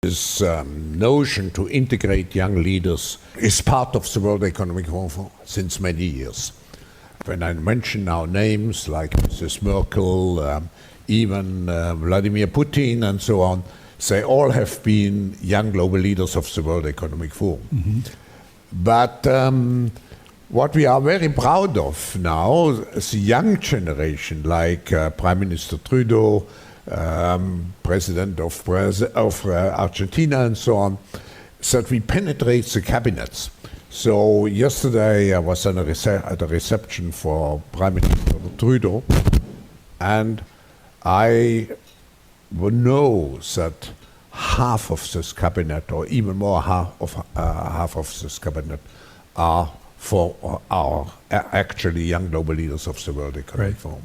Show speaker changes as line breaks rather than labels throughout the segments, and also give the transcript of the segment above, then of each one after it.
This notion to integrate young leaders is part of the World Economic Forum since many years. When I mention now names like Mrs. Merkel, even Vladimir Putin and so on, they all have been young global leaders of the World Economic Forum. Mm-hmm. But what we are very proud of now is the young generation, like Prime Minister Trudeau, President of Argentina and so on, that we penetrate the cabinets. So yesterday I was at a reception for Prime Minister Trudeau, and I know that half of this cabinet, or even more half of this cabinet, are for our actually young global leaders of the World Economic Forum.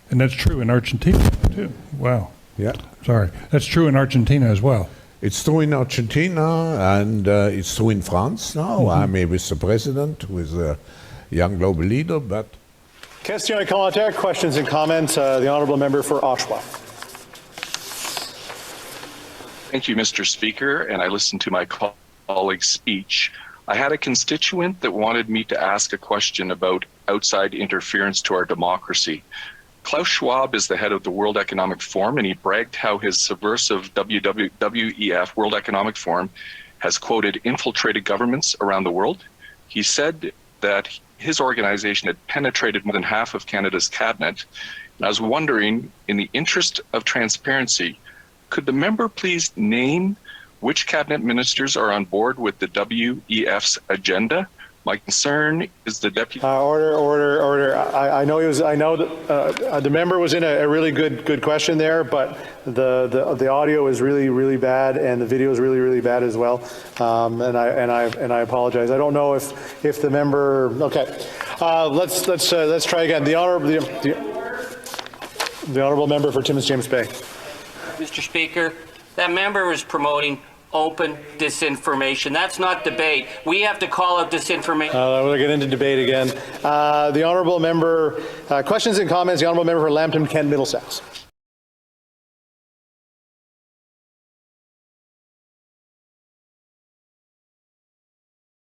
And that's true in Argentina too. Wow.
Yeah.
Sorry. That's true in Argentina as well.
It's true in Argentina, and it's true in France now. Mm-hmm. I'm here with the president, who is a young global leader, but...
Question et commentaire, questions and comments. The honourable member for Oshawa.
Thank you, Mr. Speaker, and I listened to my colleague's speech. I had a constituent that wanted me to ask a question about outside interference to our democracy. Klaus Schwab is the head of the World Economic Forum, and he bragged how his subversive WEF, World Economic Forum, has, quoted, infiltrated governments around the world. He said that his organization had penetrated more than half of Canada's cabinet. And I was wondering, in the interest of transparency, could the member please name which cabinet ministers are on board with the WEF's agenda? My concern is the deputy.
Order. I know that the member was in a really good question there, but the audio is really bad, and the video is really bad as well. And I apologize. I don't know if the member. Okay, let's try again. The honourable member for Timmins James Bay.
Mr. Speaker, that member was promoting open disinformation. That's not debate. We have to call out disinformation.
We'll get into debate again. The honourable member, questions and comments. The honourable member for Lambton, Kent, Middlesex.